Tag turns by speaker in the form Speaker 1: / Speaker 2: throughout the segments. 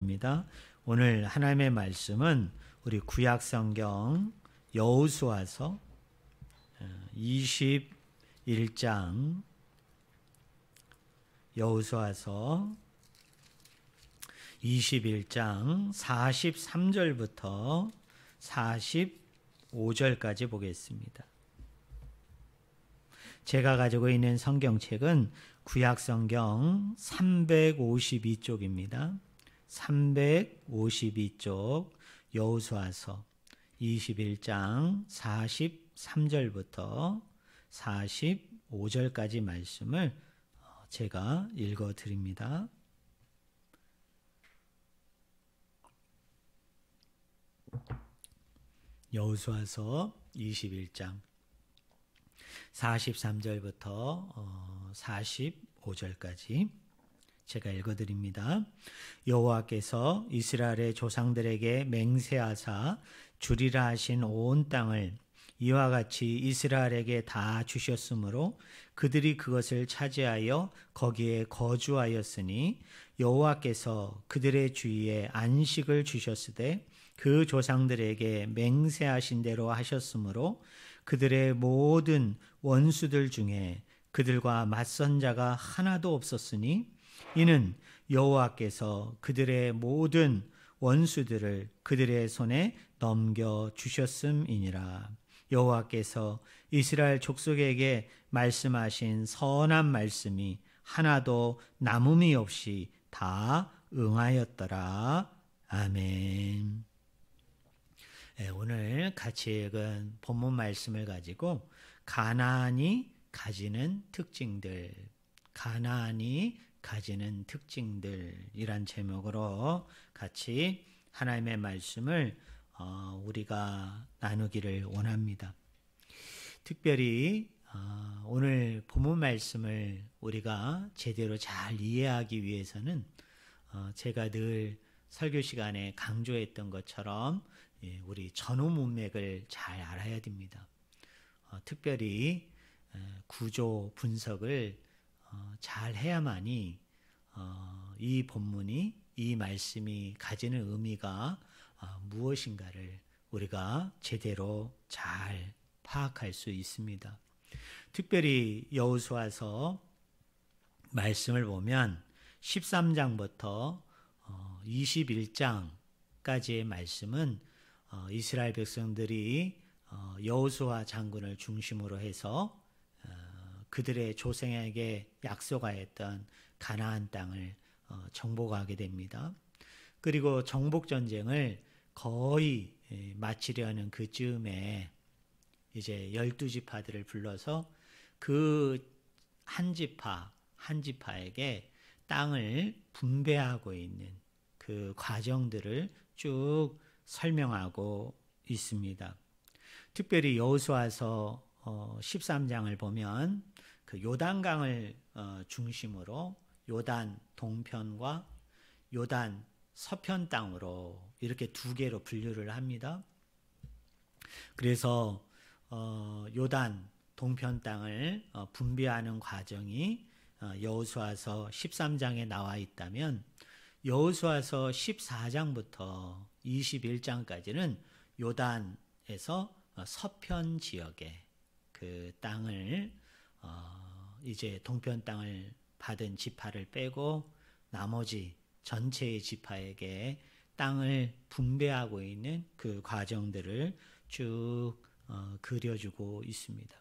Speaker 1: 입니다. 오늘 하나님의 말씀은 우리 구약 성경 여호수아서 21장 여호수아서 21장 43절부터 45절까지 보겠습니다. 제가 가지고 있는 성경책은 구약 성경 352쪽입니다. 352쪽 여호수아서 21장 43절부터 45절까지 말씀을 제가 읽어 드립니다. 여호수아서 21장 43절부터 45절까지 제가 읽어드립니다. 여호와께서 이스라엘의 조상들에게 맹세하사 주리라 하신 온 땅을 이와 같이 이스라엘에게 다 주셨으므로 그들이 그것을 차지하여 거기에 거주하였으니 여호와께서 그들의 주위에 안식을 주셨으되 그 조상들에게 맹세하신 대로 하셨으므로 그들의 모든 원수들 중에 그들과 맞선 자가 하나도 없었으니 이는 여호와께서 그들의 모든 원수들을 그들의 손에 넘겨 주셨음이니라. 여호와께서 이스라엘 족속에게 말씀하신 선한 말씀이 하나도 남음이 없이 다 응하였더라. 아멘. 오늘 같이 읽은 본문 말씀을 가지고 가나안이 가지는 특징들, 가나안이 가지는 특징들이란 제목으로 같이 하나님의 말씀을 우리가 나누기를 원합니다. 특별히 오늘 본문 말씀을 우리가 제대로 잘 이해하기 위해서는 제가 늘 설교 시간에 강조했던 것처럼 우리 전후 문맥을 잘 알아야 됩니다. 특별히 구조 분석을 잘 해야만이 이 본문이, 이 말씀이 가지는 의미가 무엇인가를 우리가 제대로 잘 파악할 수 있습니다. 특별히 여호수아서 말씀을 보면 13장부터 21장까지의 말씀은 이스라엘 백성들이 여호수아 장군을 중심으로 해서 그들의 조상에게 약속하였던 가나안 땅을 정복하게 됩니다. 그리고 정복 전쟁을 거의 마치려는 그쯤에 이제 12지파들을 불러서 그 한 지파 한 지파에게 땅을 분배하고 있는 그 과정들을 쭉 설명하고 있습니다. 특별히 여호수아서 13장을 보면 그 요단강을 중심으로 요단 동편과 요단 서편 땅으로 이렇게 두 개로 분류를 합니다. 그래서 요단 동편 땅을 분배하는 과정이 여호수아서 13장에 나와 있다면 여호수아서 14장부터 21장까지는 요단에서 서편 지역에 그 땅을 이제 동편 땅을 받은 지파를 빼고 나머지 전체의 지파에게 땅을 분배하고 있는 그 과정들을 쭉 그려주고 있습니다.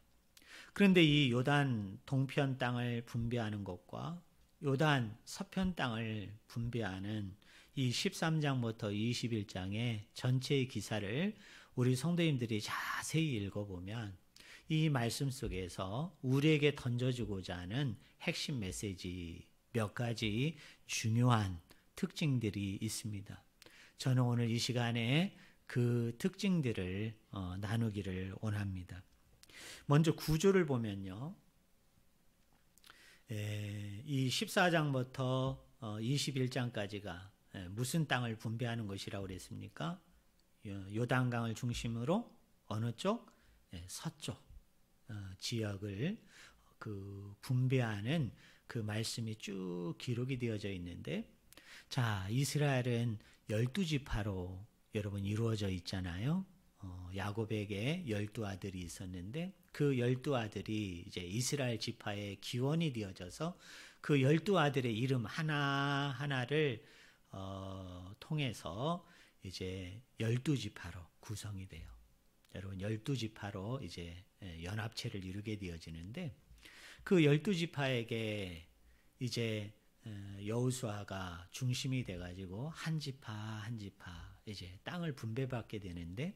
Speaker 1: 그런데 이 요단 동편 땅을 분배하는 것과 요단 서편 땅을 분배하는 이 13장부터 21장의 전체의 기사를 우리 성도님들이 자세히 읽어보면 이 말씀 속에서 우리에게 던져주고자 하는 핵심 메시지 몇 가지 중요한 특징들이 있습니다. 저는 오늘 이 시간에 그 특징들을 나누기를 원합니다. 먼저 구조를 보면요. 이 14장부터 21장까지가 무슨 땅을 분배하는 것이라고 그랬습니까? 요단강을 중심으로 어느 쪽? 서쪽 지역을 그 분배하는 그 말씀이 쭉 기록이 되어져 있는데 자, 이스라엘은 12지파로 여러분 이루어져 있잖아요. 야곱에게 12아들이 있었는데 그 12아들이 이제 이스라엘 지파의 기원이 되어져서 그 12아들의 이름 하나하나를 통해서 이제 12지파로 구성이 돼요. 여러분 12지파로 이제 연합체를 이루게 되어지는데 그 12지파에게 이제 여호수아가 중심이 돼가지고 한 지파 한 지파 이제 땅을 분배받게 되는데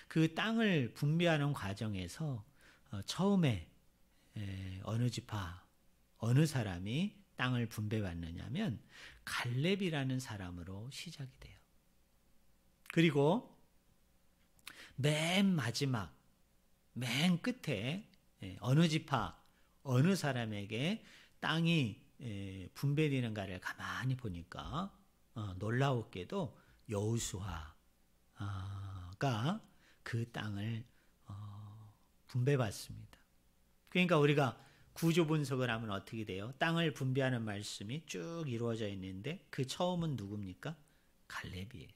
Speaker 1: 그 땅을 분배하는 과정에서 처음에 어느 지파 어느 사람이 땅을 분배받느냐면 갈렙이라는 사람으로 시작이 돼요. 그리고 맨 마지막 맨 끝에 어느 지파 어느 사람에게 땅이 분배되는가를 가만히 보니까 놀라웠게도 여호수아가 그 땅을 분배받습니다. 그러니까 우리가 구조 분석을 하면 어떻게 돼요? 땅을 분배하는 말씀이 쭉 이루어져 있는데 그 처음은 누굽니까? 갈렙이에요.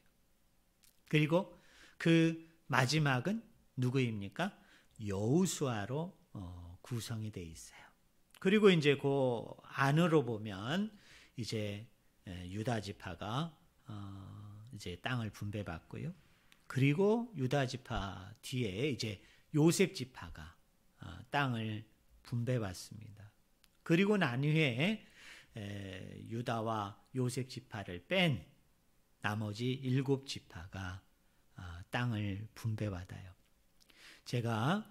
Speaker 1: 그리고 그 마지막은 누구입니까? 여호수아로 구성이 되어 있어요. 그리고 이제 그 안으로 보면 이제 유다 지파가 이제 땅을 분배받고요. 그리고 유다 지파 뒤에 이제 요셉 지파가 땅을 분배받습니다. 그리고 난 후에 유다와 요셉 지파를 뺀 나머지 7지파가 땅을 분배받아요. 제가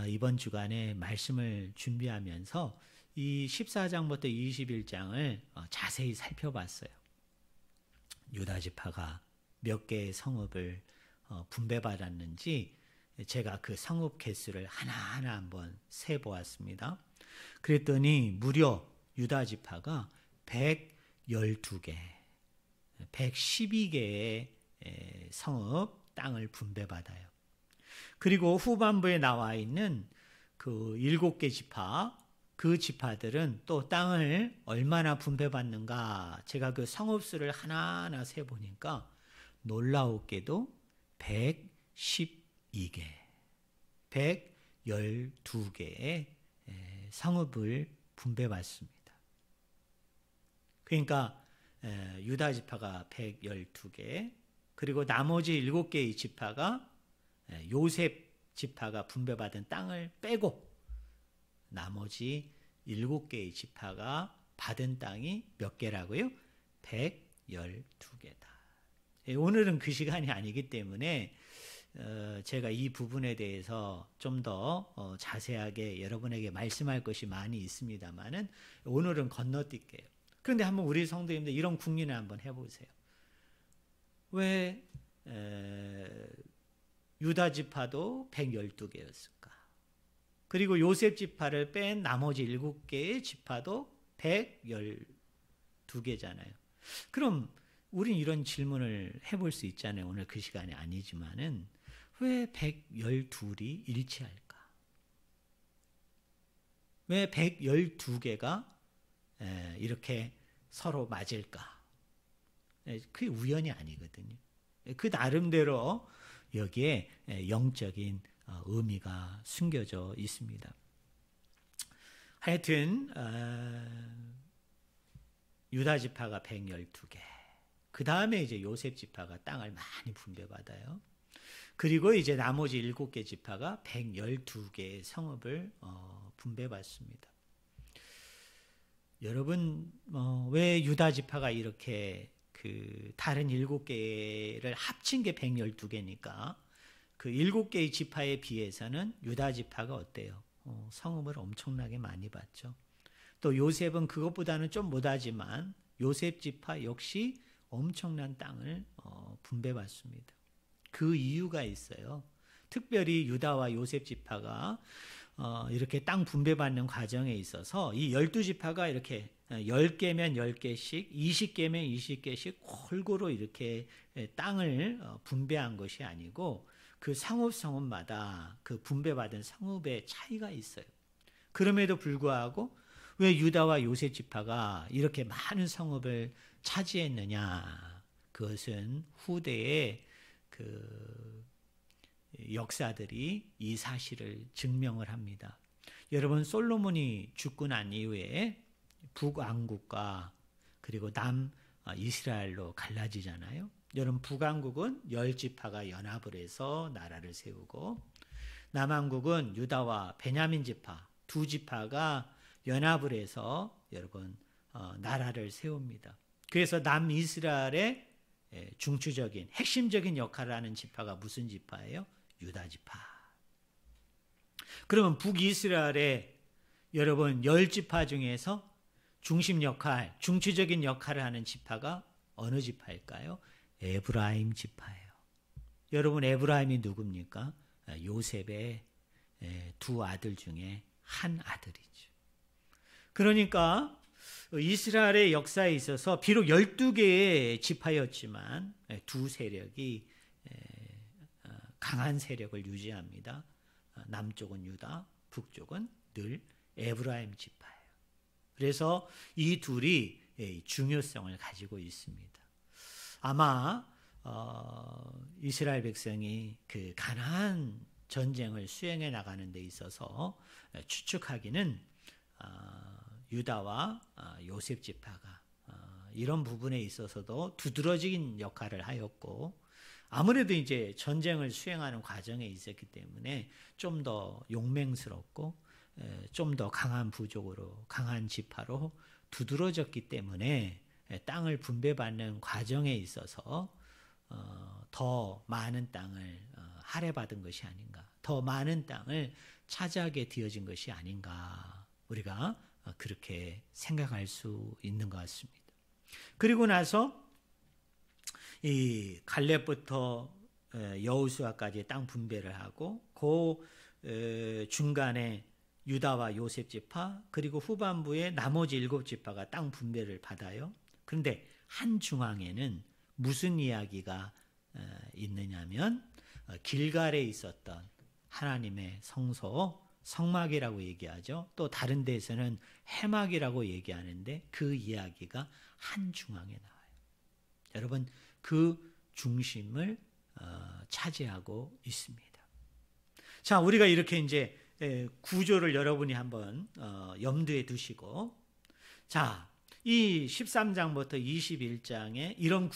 Speaker 1: 이번 주간에 말씀을 준비하면서 이 14장부터 21장을 자세히 살펴봤어요. 유다 지파가 몇 개의 성읍을 분배받았는지 제가 그 성읍 개수를 하나하나 한번 세보았습니다. 그랬더니 무려 유다 지파가 112개, 112개의 성읍 땅을 분배받아요. 그리고 후반부에 나와 있는 그 7개 지파, 그 지파들은 또 땅을 얼마나 분배받는가 제가 그 성읍수를 하나하나 세보니까 놀라웠게도 112개, 112개의 성읍을 분배받습니다. 그러니까 유다 지파가 112개, 그리고 나머지 7개의 지파가 요셉 지파가 분배받은 땅을 빼고 나머지 7개의 지파가 받은 땅이 몇 개라고요? 112개다. 오늘은 그 시간이 아니기 때문에 제가 이 부분에 대해서 좀 더 자세하게 여러분에게 말씀할 것이 많이 있습니다만은 오늘은 건너뛸게요. 그런데 한번 우리 성도님들 이런 궁리를 한번 해보세요. 왜 유다 지파도 112개였을까? 그리고 요셉 지파를 뺀 나머지 7개의 지파도 112개잖아요. 그럼 우린 이런 질문을 해볼 수 있잖아요. 오늘 그 시간이 아니지만은 왜 112이 일치할까? 왜 112개가 이렇게 서로 맞을까? 그게 우연이 아니거든요. 그 나름대로 여기에 영적인 의미가 숨겨져 있습니다. 하여튼 유다 지파가 112개, 그 다음에 이제 요셉 지파가 땅을 많이 분배받아요. 그리고 이제 나머지 7개 지파가 112개의 성읍을 분배받습니다. 여러분 왜 유다 지파가 이렇게 그 다른 7개를 합친 게 112개니까 그 7개의 지파에 비해서는 유다 지파가 어때요? 성읍을 엄청나게 많이 받죠. 또 요셉은 그것보다는 좀 못하지만 요셉 지파 역시 엄청난 땅을 분배받습니다. 그 이유가 있어요. 특별히 유다와 요셉 지파가 이렇게 땅 분배받는 과정에 있어서 이 12지파가 이렇게 10개면 10개씩, 20개면 20개씩 골고루 이렇게 땅을 분배한 것이 아니고 그 성읍마다 그 분배받은 성읍의 차이가 있어요. 그럼에도 불구하고 왜 유다와 요셉 지파가 이렇게 많은 성읍을 차지했느냐? 그것은 후대의 그 역사들이 이 사실을 증명을 합니다. 여러분, 솔로몬이 죽고 난 이후에 북왕국과 그리고 남 이스라엘로 갈라지잖아요. 여러분, 북왕국은 10지파가 연합을 해서 나라를 세우고, 남왕국은 유다와 베냐민 지파 두 지파가 연합을 해서 여러분 나라를 세웁니다. 그래서 남이스라엘의 중추적인 핵심적인 역할을 하는 지파가 무슨 지파예요? 유다 지파. 그러면 북이스라엘의 여러분 10지파 중에서 중심 역할, 중추적인 역할을 하는 지파가 어느 지파일까요? 에브라임 지파예요. 여러분, 에브라임이 누굽니까? 요셉의 두 아들 중에 한 아들이죠. 그러니까 이스라엘의 역사에 있어서 비록 12개의 지파였지만 두 세력이 강한 세력을 유지합니다. 남쪽은 유다, 북쪽은 늘 에브라임 지파예요. 그래서 이 둘이 중요성을 가지고 있습니다. 아마 이스라엘 백성이 그 가나안 전쟁을 수행해 나가는 데 있어서 추측하기는 유다와 요셉 지파가 이런 부분에 있어서도 두드러진 역할을 하였고, 아무래도 이제 전쟁을 수행하는 과정에 있었기 때문에 좀 더 용맹스럽고 좀 더 강한 부족으로, 강한 지파로 두드러졌기 때문에 땅을 분배받는 과정에 있어서 더 많은 땅을 할애받은 것이 아닌가, 더 많은 땅을 차지하게 되어진 것이 아닌가, 우리가 그렇게 생각할 수 있는 것 같습니다. 그리고 나서 이 갈렙부터 여호수아까지 땅 분배를 하고, 그 중간에 유다와 요셉 지파, 그리고 후반부에 나머지 7지파가 땅 분배를 받아요. 그런데 한 중앙에는 무슨 이야기가 있느냐면 길갈에 있었던 하나님의 성소, 성막이라고 얘기하죠. 또 다른 데에서는 해막이라고 얘기하는데 그 이야기가 한 중앙에 나와요. 여러분, 그 중심을 차지하고 있습니다. 자, 우리가 이렇게 이제 구조를 여러분이 한번 염두에 두시고, 자, 이 13장부터 21장에 이런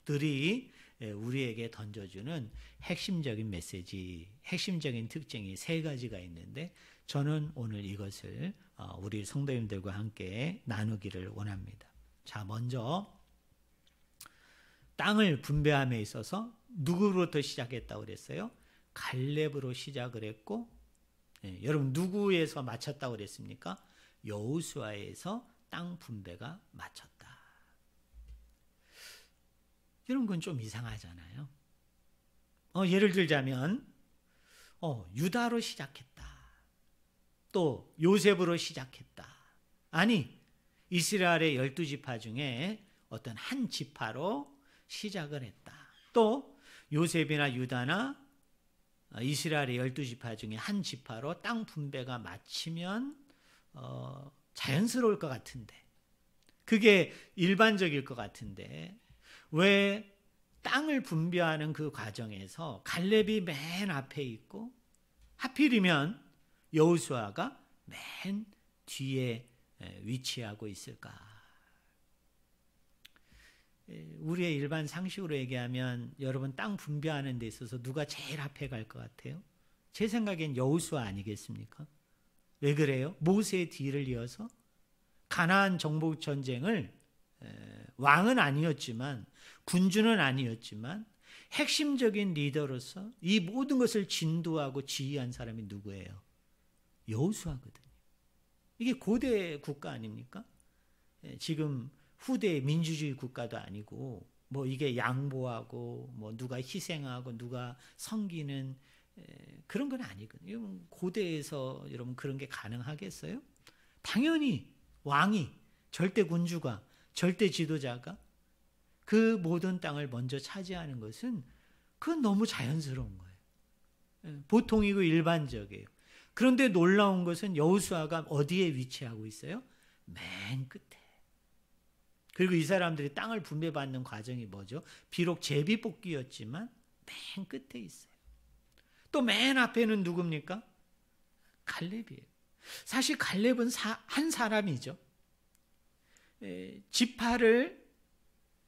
Speaker 1: 구조들이 우리에게 던져주는 핵심적인 메시지, 핵심적인 특징이 3가지가 있는데, 저는 오늘 이것을 우리 성도님들과 함께 나누기를 원합니다. 자, 먼저 땅을 분배함에 있어서 누구로부터 시작했다고 그랬어요? 갈렙으로 시작을 했고, 여러분 누구에서 마쳤다고 그랬습니까? 여호수아에서 땅 분배가 마쳤다. 이런 건 좀 이상하잖아요. 예를 들자면 유다로 시작했다, 또 요셉으로 시작했다. 아니, 이스라엘의 12지파 중에 어떤 한 지파로 시작을 했다. 또 요셉이나 유다나 이스라엘의 12지파 중에 한 지파로 땅 분배가 마치면 자연스러울 것 같은데, 그게 일반적일 것 같은데, 왜 땅을 분배하는 그 과정에서 갈렙이 맨 앞에 있고 하필이면 여호수아가 맨 뒤에 위치하고 있을까? 우리의 일반 상식으로 얘기하면 여러분, 땅 분배하는 데 있어서 누가 제일 앞에 갈 것 같아요? 제 생각엔 여호수아 아니겠습니까? 왜 그래요? 모세의 뒤를 이어서 가나안 정복 전쟁을 왕은 아니었지만, 군주는 아니었지만 핵심적인 리더로서 이 모든 것을 진두하고 지휘한 사람이 누구예요? 여호수아거든요. 이게 고대 국가 아닙니까? 지금 후대 민주주의 국가도 아니고, 뭐 이게 양보하고 뭐 누가 희생하고 누가 섬기는 그런 건 아니거든요. 고대에서 여러분 그런 게 가능하겠어요? 당연히 왕이, 절대 군주가, 절대 지도자가 그 모든 땅을 먼저 차지하는 것은 그건 너무 자연스러운 거예요. 보통이고 일반적이에요. 그런데 놀라운 것은 여호수아가 어디에 위치하고 있어요? 맨 끝에. 그리고 이 사람들이 땅을 분배받는 과정이 뭐죠? 비록 제비뽑기였지만 맨 끝에 있어요. 또 맨 앞에는 누굽니까? 갈렙이에요. 사실 갈렙은 한 사람이죠. 지파를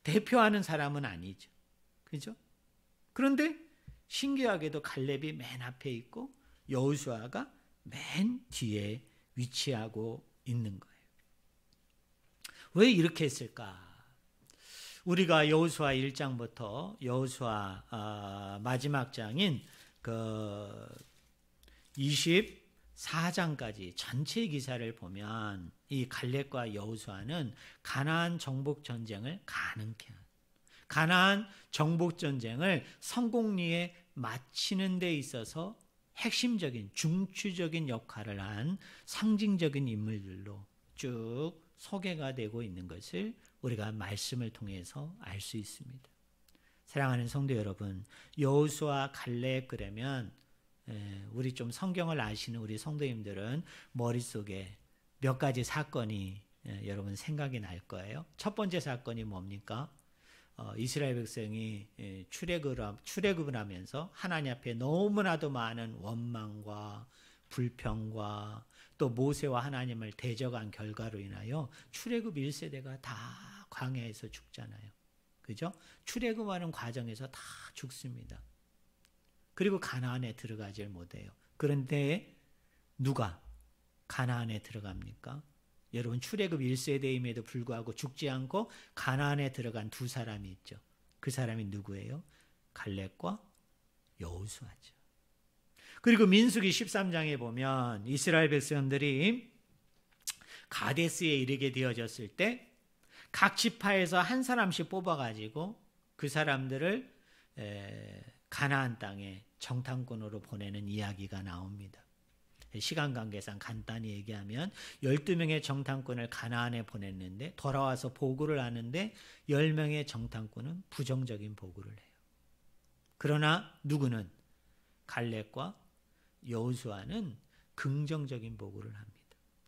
Speaker 1: 대표하는 사람은 아니죠. 그죠? 그런데 신기하게도 갈렙이 맨 앞에 있고 여호수아가 맨 뒤에 위치하고 있는 거예요. 왜 이렇게 했을까? 우리가 여호수아 1장부터 여호수아 마지막 장인 그 24장까지 전체 기사를 보면 이 갈렙과 여호수아는 가나안 정복 전쟁을 가능케 한, 가나안 정복 전쟁을 성공리에 마치는 데 있어서 핵심적인 중추적인 역할을 한 상징적인 인물들로 쭉 소개가 되고 있는 것을 우리가 말씀을 통해서 알 수 있습니다. 사랑하는 성도 여러분, 여호수아 갈렙 그러면 우리 좀 성경을 아시는 우리 성도님들은 머릿속에 몇 가지 사건이 여러분 생각이 날 거예요. 첫 번째 사건이 뭡니까? 이스라엘 백성이 출애굽을 하면서 하나님 앞에 너무나도 많은 원망과 불평과 또 모세와 하나님을 대적한 결과로 인하여 출애굽 1세대가 다 광야에서 죽잖아요. 그죠? 출애굽하는 과정에서 다 죽습니다. 그리고 가나안에 들어가질 못해요. 그런데 누가 가나안에 들어갑니까? 여러분, 출애굽 1세대임에도 불구하고 죽지 않고 가나안에 들어간 두 사람이 있죠. 그 사람이 누구예요? 갈렙과 여호수아죠. 그리고 민수기 13장에 보면 이스라엘 백성들이 가데스에 이르게 되어졌을 때 각 지파에서 한 사람씩 뽑아가지고 그 사람들을 가나안 땅에 정탐꾼으로 보내는 이야기가 나옵니다. 시간 관계상 간단히 얘기하면 12명의 정탐꾼을 가나안에 보냈는데 돌아와서 보고를 하는데 10명의 정탐꾼은 부정적인 보고를 해요. 그러나 누구는? 갈렙과 여호수아는 긍정적인 보고를 합니다.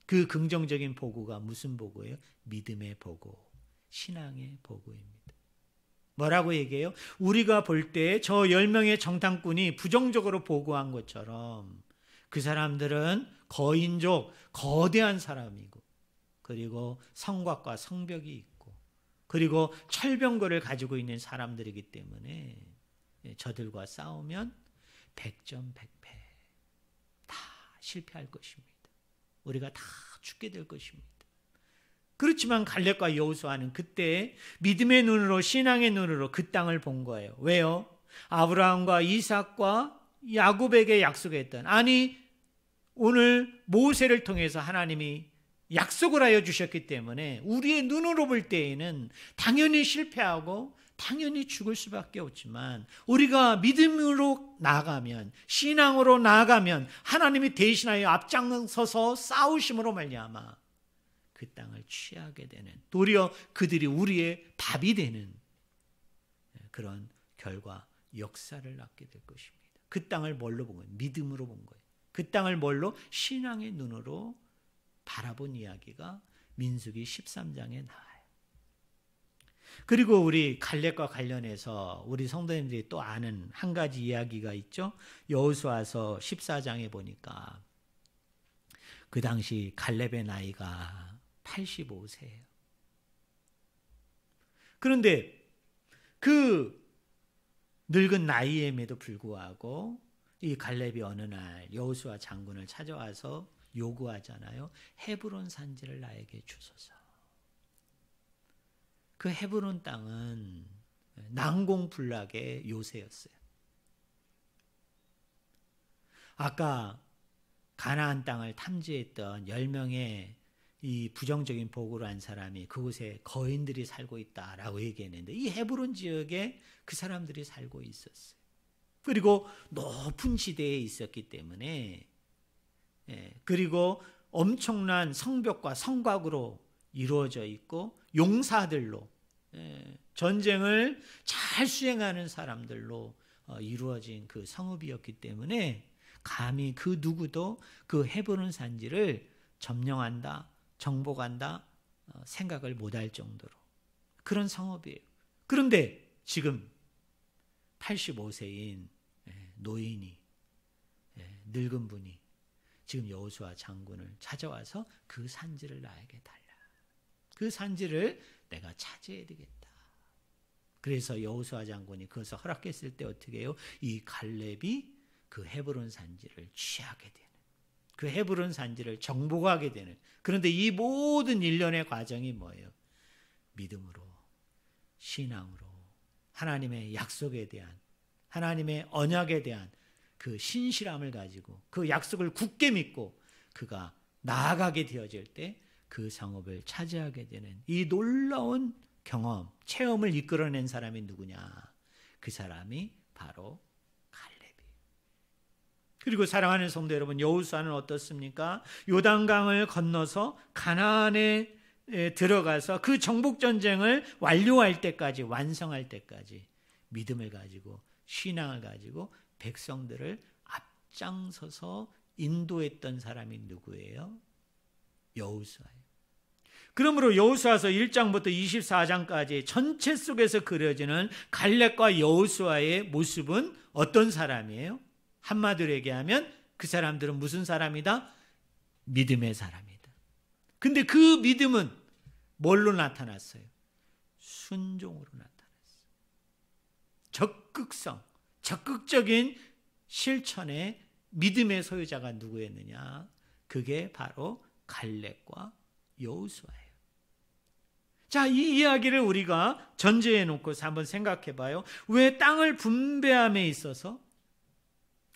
Speaker 1: 그 긍정적인 보고가 무슨 보고예요? 믿음의 보고, 신앙의 보고입니다. 뭐라고 얘기해요? 우리가 볼 때 저 10명의 정탐꾼이 부정적으로 보고한 것처럼 그 사람들은 거인족, 거대한 사람이고, 그리고 성곽과 성벽이 있고, 그리고 철병거를 가지고 있는 사람들이기 때문에 저들과 싸우면 100점 100패 다 실패할 것입니다. 우리가 다 죽게 될 것입니다. 그렇지만 갈렙과 여호수아는 그때 믿음의 눈으로, 신앙의 눈으로 그 땅을 본 거예요. 왜요? 아브라함과 이삭과 야곱에게 약속했던, 아니 오늘 모세를 통해서 하나님이 약속을 하여 주셨기 때문에 우리의 눈으로 볼 때에는 당연히 실패하고 당연히 죽을 수밖에 없지만 우리가 믿음으로 나아가면, 신앙으로 나아가면 하나님이 대신하여 앞장서서 싸우심으로 말미암아 그 땅을 취하게 되는, 도리어 그들이 우리의 밥이 되는 그런 결과, 역사를 낳게 될 것입니다. 그 땅을 뭘로 본 거예요? 믿음으로 본 거예요. 그 땅을 뭘로? 신앙의 눈으로 바라본 이야기가 민수기 13장에 나와요. 그리고 우리 갈렙과 관련해서 우리 성도님들이 또 아는 한 가지 이야기가 있죠. 여호수아서 14장에 보니까 그 당시 갈렙의 나이가 85세예요. 그런데 그 늙은 나이임에도 불구하고 이 갈렙이 어느 날 여호수아 장군을 찾아와서 요구하잖아요. 헤브론 산지를 나에게 주소서. 그 헤브론 땅은 난공불락의 요새였어요. 아까 가나안 땅을 탐지했던 10명의 이 부정적인 보고를 한 사람이 그곳에 거인들이 살고 있다라고 얘기했는데 이 헤브론 지역에 그 사람들이 살고 있었어요. 그리고 높은 지대에 있었기 때문에, 그리고 엄청난 성벽과 성곽으로 이루어져 있고 용사들로, 전쟁을 잘 수행하는 사람들로 이루어진 그 성읍이었기 때문에 감히 그 누구도 그 헤브론 산지를 점령한다, 정복한다 생각을 못할 정도로 그런 성읍이에요. 그런데 지금 85세인 노인이, 늙은 분이 지금 여호수아 장군을 찾아와서 그 산지를 나에게 달라. 그 산지를 내가 차지해야 되겠다. 그래서 여호수아 장군이 그것을 허락했을 때 어떻게 해요? 이 갈렙이 그 헤브론 산지를 취하게 되는, 그 헤브론 산지를 정복하게 되는. 그런데 이 모든 일련의 과정이 뭐예요? 믿음으로, 신앙으로, 하나님의 약속에 대한, 하나님의 언약에 대한 그 신실함을 가지고 그 약속을 굳게 믿고 그가 나아가게 되어질 때 그 성읍을 차지하게 되는 이 놀라운 경험, 체험을 이끌어낸 사람이 누구냐? 그 사람이 바로 갈렙이에요. 그리고 사랑하는 성도 여러분, 여호수아는 어떻습니까? 요단강을 건너서 가나안에 들어가서 그 정복 전쟁을 완료할 때까지, 완성할 때까지 믿음을 가지고, 신앙을 가지고 백성들을 앞장서서 인도했던 사람이 누구예요? 여호수아예요. 그러므로 여호수아서 1장부터 24장까지 전체 속에서 그려지는 갈렙과 여호수아의 모습은 어떤 사람이에요? 한마디로 얘기하면 그 사람들은 무슨 사람이다? 믿음의 사람이다. 근데 그 믿음은 뭘로 나타났어요? 순종으로 나타났어요. 적극성, 적극적인 실천의 믿음의 소유자가 누구였느냐? 그게 바로 갈렙과 여호수아예요. 자, 이 이야기를 우리가 전제해 놓고서 한번 생각해 봐요. 왜 땅을 분배함에 있어서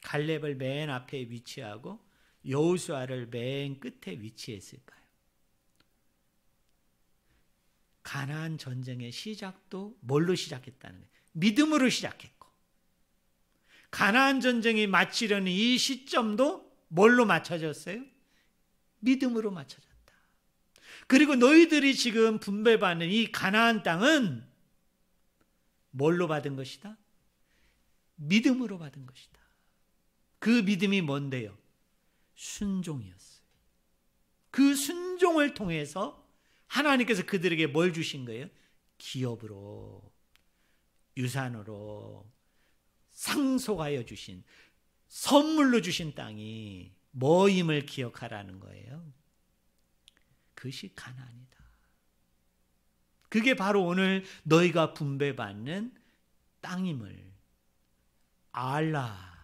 Speaker 1: 갈렙을 맨 앞에 위치하고 여호수아를 맨 끝에 위치했을까요? 가나안 전쟁의 시작도 뭘로 시작했다는 거예요? 믿음으로 시작했고, 가나안 전쟁이 마치려는 이 시점도 뭘로 맞춰졌어요? 믿음으로 맞춰졌다. 그리고 너희들이 지금 분배받는 이 가나안 땅은 뭘로 받은 것이다? 믿음으로 받은 것이다. 그 믿음이 뭔데요? 순종이었어요. 그 순종을 통해서 하나님께서 그들에게 뭘 주신 거예요? 기업으로, 유산으로 상속하여 주신, 선물로 주신 땅이 뭐임을 기억하라는 거예요. 그것이 가나안이다. 그게 바로 오늘 너희가 분배받는 땅임을 알라.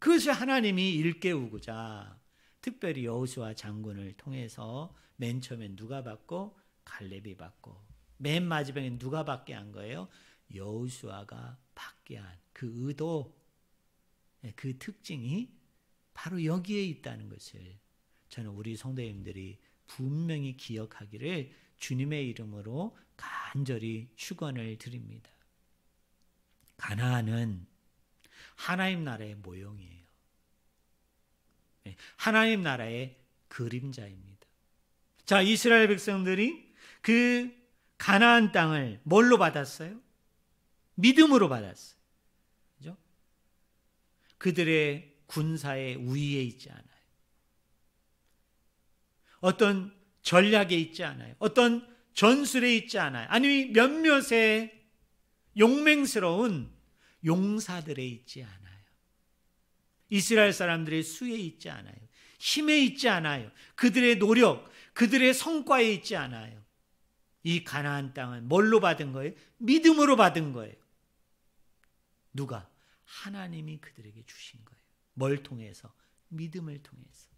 Speaker 1: 그것이 하나님이 일깨우고자 특별히 여호수아 장군을 통해서 맨 처음에 누가 받고 갈렙이 받고 맨 마지막에 누가 받게 한 거예요? 여호수아가 받게 한 그 의도, 그 특징이 바로 여기에 있다는 것을 저는 우리 성도님들이 분명히 기억하기를 주님의 이름으로 간절히 축원을 드립니다. 가나안은 하나님 나라의 모형이에요. 하나님 나라의 그림자입니다. 자, 이스라엘 백성들이 그 가나안 땅을 뭘로 받았어요? 믿음으로 받았어요. 그죠? 그들의 군사의 우위에 있지 않아요. 어떤 전략에 있지 않아요. 어떤 전술에 있지 않아요. 아니, 몇몇의 용맹스러운 용사들에 있지 않아요. 이스라엘 사람들의 수에 있지 않아요. 힘에 있지 않아요. 그들의 노력, 그들의 성과에 있지 않아요. 이 가나안 땅은 뭘로 받은 거예요? 믿음으로 받은 거예요. 누가? 하나님이 그들에게 주신 거예요. 뭘 통해서? 믿음을 통해서.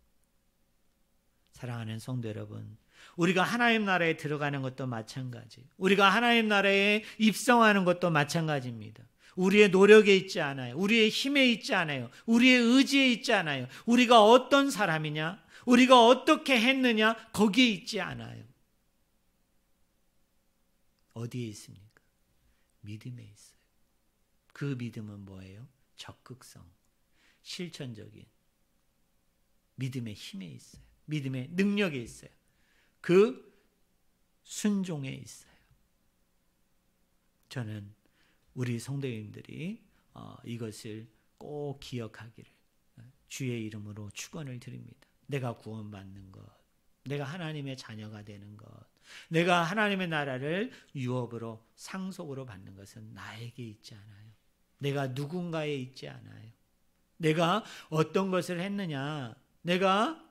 Speaker 1: 사랑하는 성도 여러분, 우리가 하나님 나라에 들어가는 것도 마찬가지, 우리가 하나님 나라에 입성하는 것도 마찬가지입니다. 우리의 노력에 있지 않아요. 우리의 힘에 있지 않아요. 우리의 의지에 있지 않아요. 우리가 어떤 사람이냐, 우리가 어떻게 했느냐, 거기에 있지 않아요. 어디에 있습니까? 믿음에 있어요. 그 믿음은 뭐예요? 적극성, 실천적인 믿음의 힘에 있어요. 믿음의 능력에 있어요. 그 순종에 있어요. 저는 우리 성도님들이 이것을 꼭 기억하기를 주의 이름으로 축원을 드립니다. 내가 구원받는 것, 내가 하나님의 자녀가 되는 것, 내가 하나님의 나라를 유업으로 상속으로 받는 것은 나에게 있지 않아요. 내가 누군가에 있지 않아요. 내가 어떤 것을 했느냐, 내가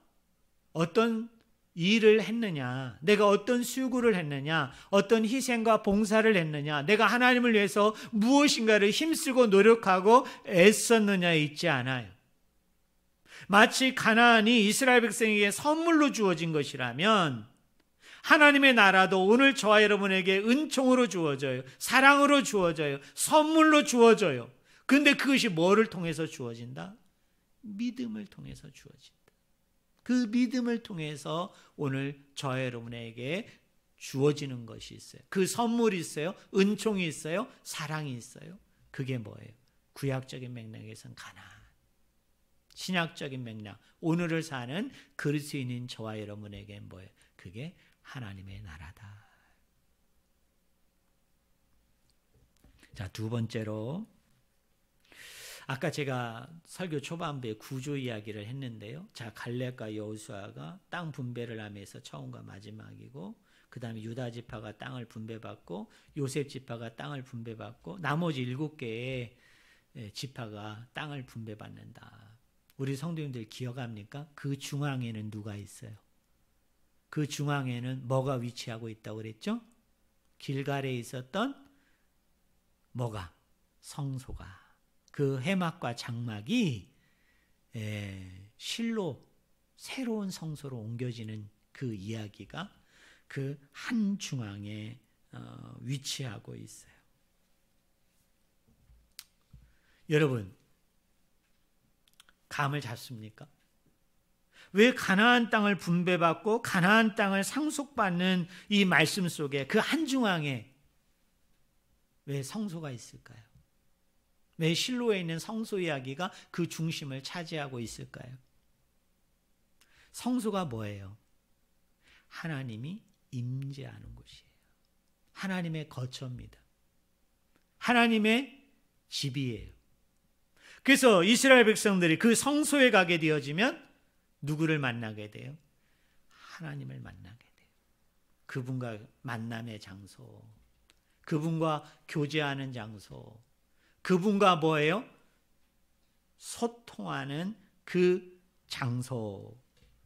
Speaker 1: 어떤 일을 했느냐, 내가 어떤 수고를 했느냐, 어떤 희생과 봉사를 했느냐, 내가 하나님을 위해서 무엇인가를 힘쓰고 노력하고 애썼느냐에 있지 않아요. 마치 가나안이 이스라엘 백성에게 선물로 주어진 것이라면 하나님의 나라도 오늘 저와 여러분에게 은총으로 주어져요. 사랑으로 주어져요. 선물로 주어져요. 그런데 그것이 뭐를 통해서 주어진다? 믿음을 통해서 주어진다. 그 믿음을 통해서 오늘 저와 여러분에게 주어지는 것이 있어요. 그 선물이 있어요. 은총이 있어요. 사랑이 있어요. 그게 뭐예요? 구약적인 맥락에서는 가나안. 신약적인 맥락, 오늘을 사는 그리스도인인 저와 여러분에게 뭐예요? 그게 하나님의 나라다. 자, 두 번째로 아까 제가 설교 초반부에 구조 이야기를 했는데요. 자, 갈렙과 여호수아가 땅 분배를 하면서 처음과 마지막이고, 그 다음에 유다 지파가 땅을 분배받고, 요셉 지파가 땅을 분배받고, 나머지 7개의 지파가 땅을 분배받는다. 우리 성도님들 기억합니까? 그 중앙에는 누가 있어요? 그 중앙에는 뭐가 위치하고 있다고 그랬죠? 길갈에 있었던 뭐가? 성소가. 그 해막과 장막이 실로 새로운 성소로 옮겨지는 그 이야기가 그 한 중앙에 위치하고 있어요. 여러분, 감을 잡습니까? 왜 가나안 땅을 분배받고 가나안 땅을 상속받는 이 말씀 속에 그 한중앙에 왜 성소가 있을까요? 왜 실로에 있는 성소 이야기가 그 중심을 차지하고 있을까요? 성소가 뭐예요? 하나님이 임재하는 곳이에요. 하나님의 거처입니다. 하나님의 집이에요. 그래서 이스라엘 백성들이 그 성소에 가게 되어지면 누구를 만나게 돼요? 하나님을 만나게 돼요. 그분과 만남의 장소, 그분과 교제하는 장소, 그분과 뭐예요? 소통하는 그 장소,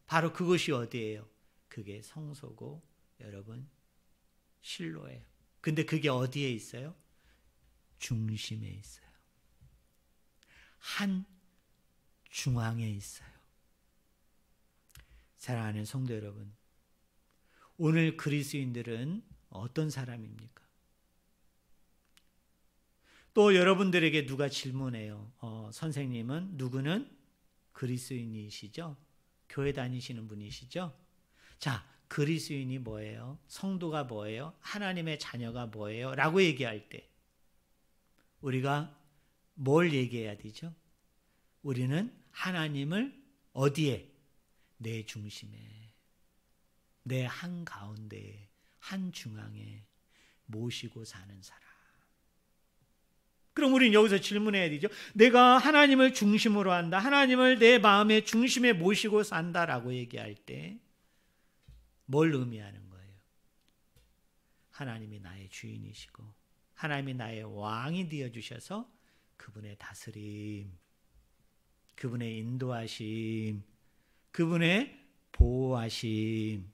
Speaker 1: 바로 그것이 어디예요? 그게 성소고 여러분 실로예요. 근데 그게 어디에 있어요? 중심에 있어요. 한 중앙에 있어요. 사랑하는 성도 여러분, 오늘 그리스도인들은 어떤 사람입니까? 또 여러분들에게 누가 질문해요. 선생님은 누구는 그리스도인이시죠? 교회 다니시는 분이시죠? 자, 그리스도인이 뭐예요? 성도가 뭐예요? 하나님의 자녀가 뭐예요? 라고 얘기할 때 우리가 뭘 얘기해야 되죠? 우리는 하나님을 어디에? 내 중심에, 내 한가운데, 한중앙에 모시고 사는 사람. 그럼 우리는 여기서 질문해야 되죠. 내가 하나님을 중심으로 한다, 하나님을 내 마음의 중심에 모시고 산다라고 얘기할 때 뭘 의미하는 거예요? 하나님이 나의 주인이시고 하나님이 나의 왕이 되어주셔서 그분의 다스림, 그분의 인도하심, 그분의 보호하심,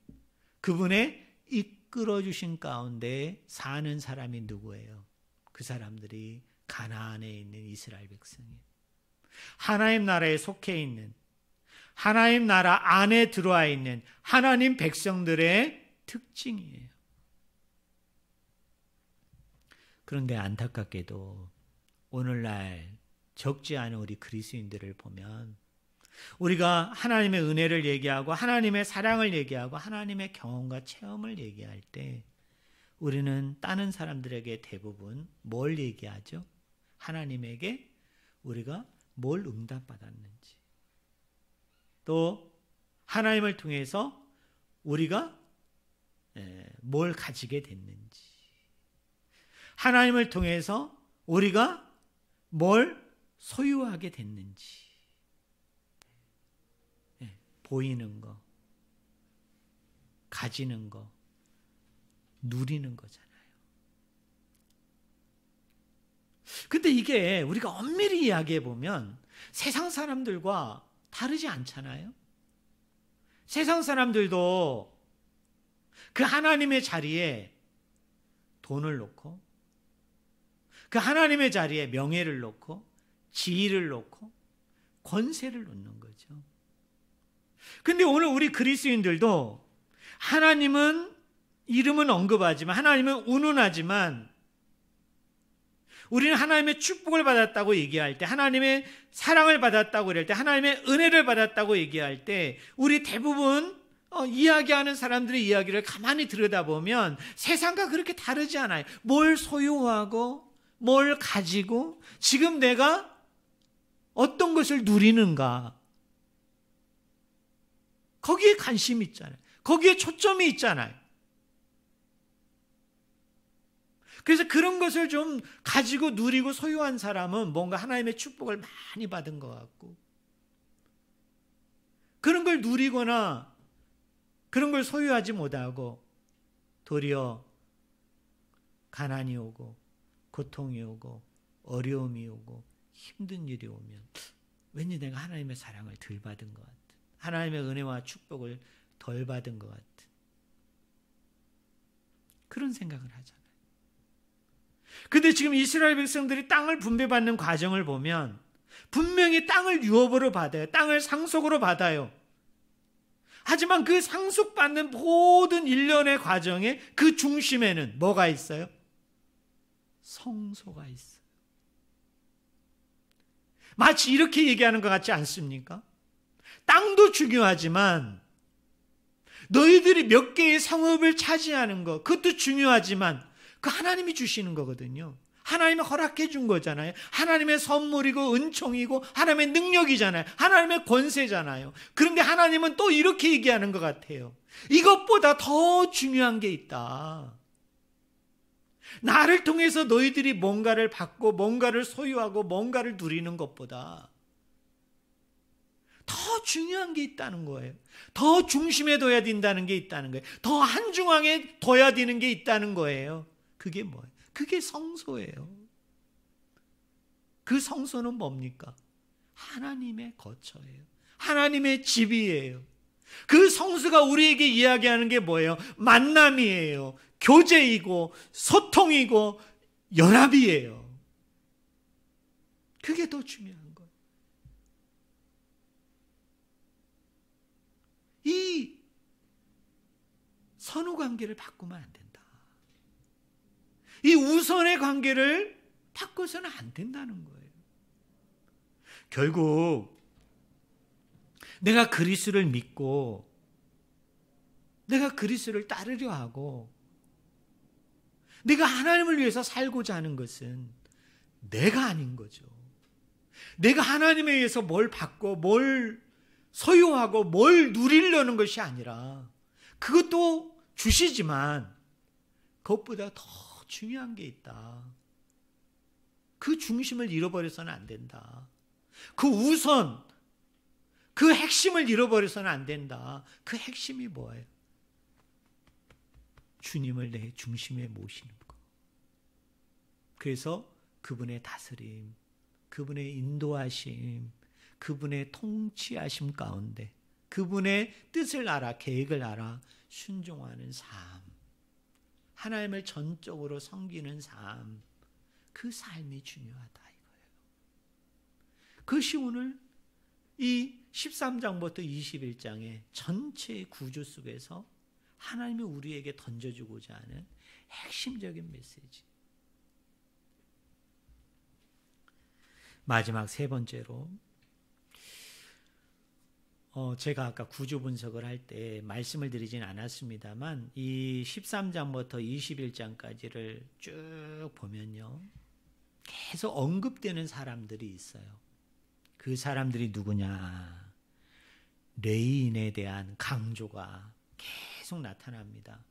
Speaker 1: 그분의 이끌어주신 가운데 사는 사람이 누구예요? 그 사람들이 가나안에 있는 이스라엘 백성이에요. 하나님 나라에 속해 있는, 하나님 나라 안에 들어와 있는 하나님 백성들의 특징이에요. 그런데 안타깝게도 오늘날 적지 않은 우리 그리스도인들을 보면 우리가 하나님의 은혜를 얘기하고 하나님의 사랑을 얘기하고 하나님의 경험과 체험을 얘기할 때 우리는 다른 사람들에게 대부분 뭘 얘기하죠? 하나님에게 우리가 뭘 응답받았는지, 또 하나님을 통해서 우리가 뭘 가지게 됐는지, 하나님을 통해서 우리가 뭘 소유하게 됐는지, 보이는 거, 가지는 거, 누리는 거잖아요. 근데 이게 우리가 엄밀히 이야기해 보면 세상 사람들과 다르지 않잖아요. 세상 사람들도 그 하나님의 자리에 돈을 놓고, 그 하나님의 자리에 명예를 놓고, 지위를 놓고, 권세를 놓는 거죠. 근데 오늘 우리 그리스도인들도 하나님은 이름은 언급하지만, 하나님은 운운하지만, 우리는 하나님의 축복을 받았다고 얘기할 때, 하나님의 사랑을 받았다고 그럴 때, 하나님의 은혜를 받았다고 얘기할 때, 우리 대부분 이야기하는 사람들의 이야기를 가만히 들여다보면 세상과 그렇게 다르지 않아요. 뭘 소유하고 뭘 가지고 지금 내가 어떤 것을 누리는가, 거기에 관심이 있잖아요. 거기에 초점이 있잖아요. 그래서 그런 것을 좀 가지고 누리고 소유한 사람은 뭔가 하나님의 축복을 많이 받은 것 같고, 그런 걸 누리거나 그런 걸 소유하지 못하고 도리어 가난이 오고 고통이 오고 어려움이 오고 힘든 일이 오면 왠지 내가 하나님의 사랑을 덜 받은 것 같은, 하나님의 은혜와 축복을 덜 받은 것 같은 그런 생각을 하잖아요. 근데 지금 이스라엘 백성들이 땅을 분배받는 과정을 보면 분명히 땅을 유업으로 받아요. 땅을 상속으로 받아요. 하지만 그 상속받는 모든 일련의 과정에 그 중심에는 뭐가 있어요? 성소가 있어요. 마치 이렇게 얘기하는 것 같지 않습니까? 땅도 중요하지만 너희들이 몇 개의 성읍을 차지하는 것, 그것도 중요하지만 그 하나님이 주시는 거거든요. 하나님이 허락해 준 거잖아요. 하나님의 선물이고 은총이고 하나님의 능력이잖아요. 하나님의 권세잖아요. 그런데 하나님은 또 이렇게 얘기하는 것 같아요. 이것보다 더 중요한 게 있다. 나를 통해서 너희들이 뭔가를 받고 뭔가를 소유하고 뭔가를 누리는 것보다 더 중요한 게 있다는 거예요. 더 중심에 둬야 된다는 게 있다는 거예요. 더 한중앙에 둬야 되는 게 있다는 거예요. 그게 뭐예요? 그게 성소예요. 그 성소는 뭡니까? 하나님의 거처예요. 하나님의 집이에요. 그 성소가 우리에게 이야기하는 게 뭐예요? 만남이에요. 교제이고 소통이고 연합이에요. 그게 더 중요한 거예요. 이 선후 관계를 바꾸면 안 된다. 이 우선의 관계를 바꿔서는 안 된다는 거예요. 결국 내가 그리스도를 믿고 내가 그리스도를 따르려 하고 내가 하나님을 위해서 살고자 하는 것은 내가 아닌 거죠. 내가 하나님에 의해서 뭘 받고 뭘 소유하고 뭘 누리려는 것이 아니라, 그것도 주시지만 그것보다 더 중요한 게 있다. 그 중심을 잃어버려서는 안 된다. 그 우선, 그 핵심을 잃어버려서는 안 된다. 그 핵심이 뭐예요? 주님을 내 중심에 모시는 것. 그래서 그분의 다스림, 그분의 인도하심, 그분의 통치하심 가운데 그분의 뜻을 알아, 계획을 알아 순종하는 삶, 하나님을 전적으로 섬기는 삶, 그 삶이 중요하다 이거예요. 그것이 오늘 이 13장부터 21장의 전체의 구조 속에서 하나님이 우리에게 던져주고자 하는 핵심적인 메시지. 마지막 세 번째로, 제가 아까 구조 분석을 할 때 말씀을 드리진 않았습니다만 이 13장부터 21장까지를 쭉 보면요, 계속 언급되는 사람들이 있어요. 그 사람들이 누구냐? 레위인에 대한 강조가 계속 나타납니다.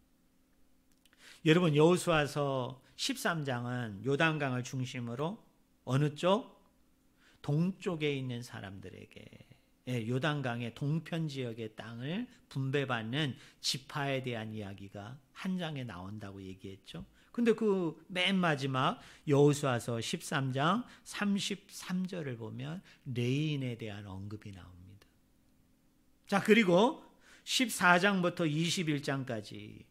Speaker 1: 여러분, 여호수아서 13장은 요단강을 중심으로 어느 쪽? 동쪽에 있는 사람들에게 요단강의 동편 지역의 땅을 분배받는 지파에 대한 이야기가 한 장에 나온다고 얘기했죠. 근데 그 맨 마지막 여호수아서 13장 33절을 보면 레인에 대한 언급이 나옵니다. 자, 그리고 14장부터 21장까지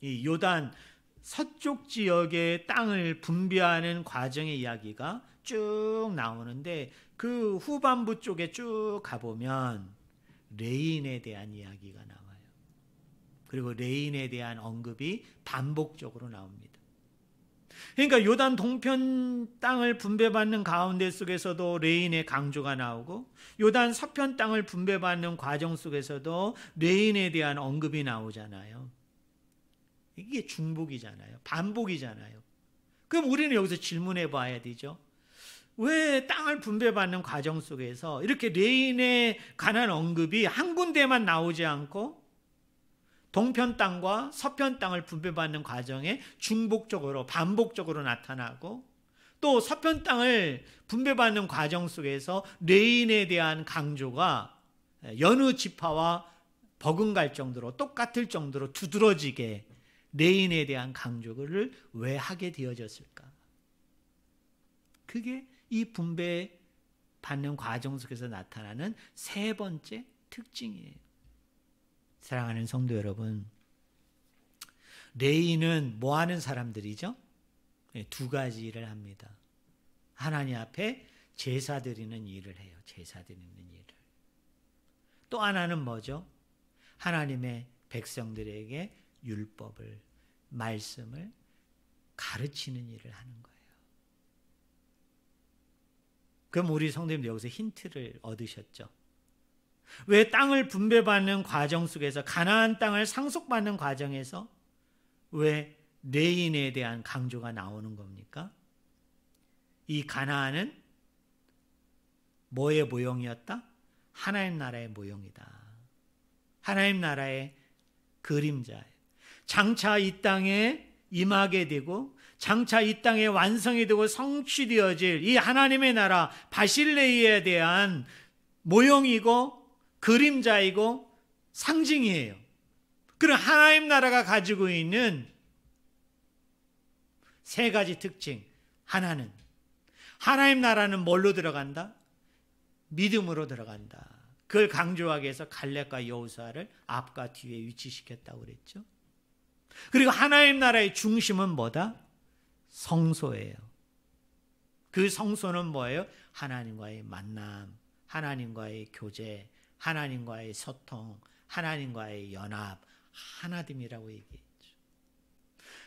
Speaker 1: 이 요단 서쪽 지역의 땅을 분배하는 과정의 이야기가 쭉 나오는데 그 후반부 쪽에 쭉 가보면 레인에 대한 이야기가 나와요. 그리고 레인에 대한 언급이 반복적으로 나옵니다. 그러니까 요단 동편 땅을 분배받는 가운데 속에서도 레인의 강조가 나오고 요단 서편 땅을 분배받는 과정 속에서도 레인에 대한 언급이 나오잖아요. 이게 중복이잖아요. 반복이잖아요. 그럼 우리는 여기서 질문해 봐야 되죠. 왜 땅을 분배받는 과정 속에서 이렇게 레인에 관한 언급이 한 군데만 나오지 않고 동편 땅과 서편 땅을 분배받는 과정에 중복적으로 반복적으로 나타나고 또 서편 땅을 분배받는 과정 속에서 레인에 대한 강조가 여느 지파와 버금갈 정도로 똑같을 정도로 두드러지게 레인에 대한 강조를 왜 하게 되어졌을까? 그게 이 분배받는 과정 속에서 나타나는 세 번째 특징이에요. 사랑하는 성도 여러분, 레위는 뭐 하는 사람들이죠? 두 가지 일을 합니다. 하나님 앞에 제사 드리는 일을 해요. 제사 드리는 일을. 또 하나는 뭐죠? 하나님의 백성들에게 율법을, 말씀을 가르치는 일을 하는 거예요. 그럼 우리 성도님들 여기서 힌트를 얻으셨죠? 왜 땅을 분배받는 과정 속에서 가나안 땅을 상속받는 과정에서 왜 레인에 대한 강조가 나오는 겁니까? 이 가나안은 뭐의 모형이었다? 하나님 나라의 모형이다. 하나님 나라의 그림자예요. 장차 이 땅에 임하게 되고 장차 이 땅에 완성이 되고 성취되어질 이 하나님의 나라 바실레이에 대한 모형이고 그림자이고 상징이에요. 그런 하나님 나라가 가지고 있는 세 가지 특징. 하나는 하나님 나라는 뭘로 들어간다? 믿음으로 들어간다. 그걸 강조하기 위해서 갈렙과 여호수아를 앞과 뒤에 위치시켰다고 그랬죠. 그리고 하나님 나라의 중심은 뭐다? 성소예요. 그 성소는 뭐예요? 하나님과의 만남, 하나님과의 교제, 하나님과의 소통, 하나님과의 연합, 하나됨이라고 얘기했죠.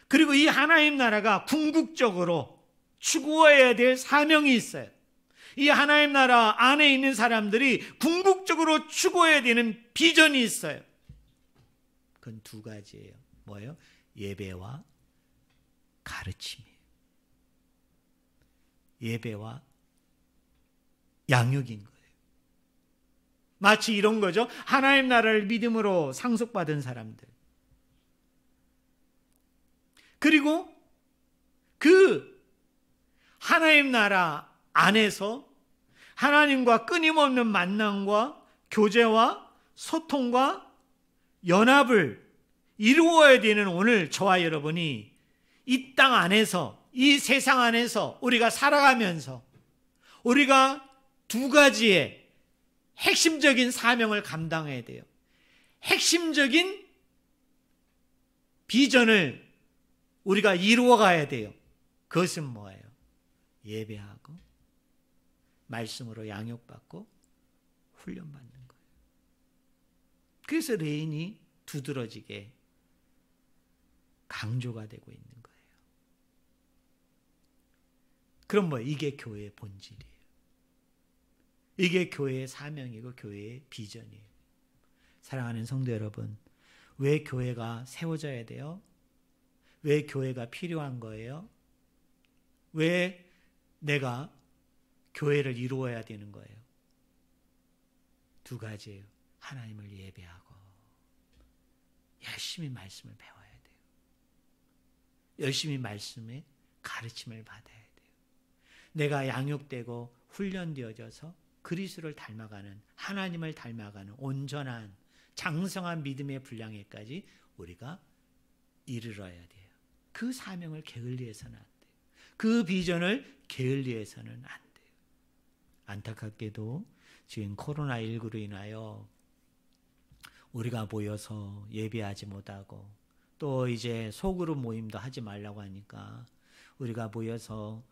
Speaker 1: 그리고 이 하나님 나라가 궁극적으로 추구해야 될 사명이 있어요. 이 하나님 나라 안에 있는 사람들이 궁극적으로 추구해야 되는 비전이 있어요. 그건 두 가지예요. 뭐예요? 예배와 가르침이에요. 예배와 양육인 거예요. 마치 이런 거죠. 하나님 나라를 믿음으로 상속받은 사람들. 그리고 그 하나님 나라 안에서 하나님과 끊임없는 만남과 교제와 소통과 연합을 이루어야 되는 오늘 저와 여러분이 이 땅 안에서, 이 세상 안에서 우리가 살아가면서 우리가 두 가지의 핵심적인 사명을 감당해야 돼요. 핵심적인 비전을 우리가 이루어가야 돼요. 그것은 뭐예요? 예배하고 말씀으로 양육받고 훈련받는 거예요. 그래서 레인이 두드러지게 강조가 되고 있는 거예요. 그럼 뭐 이게 교회의 본질이에요. 이게 교회의 사명이고 교회의 비전이에요. 사랑하는 성도 여러분, 왜 교회가 세워져야 돼요? 왜 교회가 필요한 거예요? 왜 내가 교회를 이루어야 되는 거예요? 두 가지예요. 하나님을 예배하고 열심히 말씀을 배워야 돼요. 열심히 말씀의 가르침을 받아야 돼요. 내가 양육되고 훈련되어져서 그리스도를 닮아가는, 하나님을 닮아가는 온전한 장성한 믿음의 분량에까지 우리가 이르러야 돼요. 그 사명을 게을리해서는 안 돼요. 그 비전을 게을리해서는 안 돼요. 안타깝게도 지금 코로나19로 인하여 우리가 모여서 예배하지 못하고, 또 이제 소그룹 모임도 하지 말라고 하니까 우리가 모여서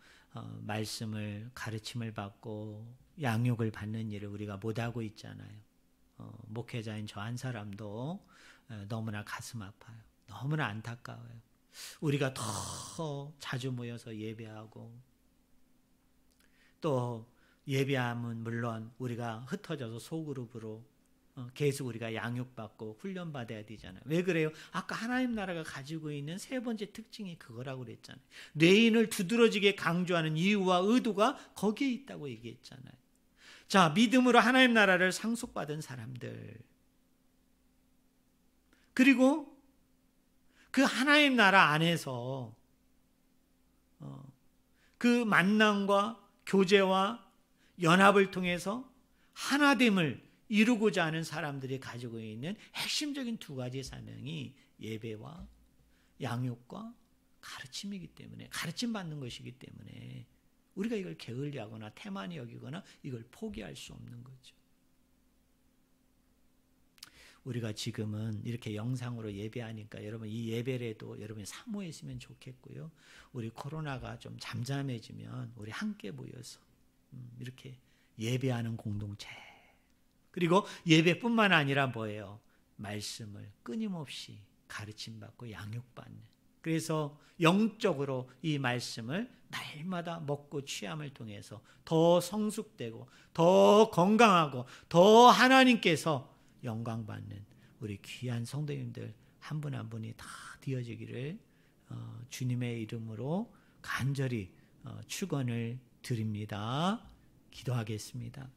Speaker 1: 말씀을, 가르침을 받고 양육을 받는 일을 우리가 못하고 있잖아요. 목회자인 저 한 사람도 너무나 가슴 아파요. 너무나 안타까워요. 우리가 더 자주 모여서 예배하고, 또 예배함은 물론 우리가 흩어져서 소그룹으로 계속 우리가 양육받고 훈련받아야 되잖아요. 왜 그래요? 아까 하나님 나라가 가지고 있는 세 번째 특징이 그거라고 그랬잖아요. 뇌인을 두드러지게 강조하는 이유와 의도가 거기에 있다고 얘기했잖아요. 자, 믿음으로 하나님 나라를 상속받은 사람들, 그리고 그 하나님 나라 안에서 그 만남과 교제와 연합을 통해서 하나됨을 이루고자 하는 사람들이 가지고 있는 핵심적인 두 가지 사명이 예배와 양육과 가르침이기 때문에, 가르침 받는 것이기 때문에 우리가 이걸 게을리하거나 태만히 여기거나 이걸 포기할 수 없는 거죠. 우리가 지금은 이렇게 영상으로 예배하니까 여러분 이 예배라도 여러분이 사모했으면 좋겠고요. 우리 코로나가 좀 잠잠해지면 우리 함께 모여서 이렇게 예배하는 공동체, 그리고 예배뿐만 아니라 뭐예요? 말씀을 끊임없이 가르침받고 양육받는, 그래서 영적으로 이 말씀을 날마다 먹고 취함을 통해서 더 성숙되고 더 건강하고 더 하나님께서 영광받는 우리 귀한 성도님들 한 분 한 분이 다 되어지기를 주님의 이름으로 간절히 축원을 드립니다. 기도하겠습니다.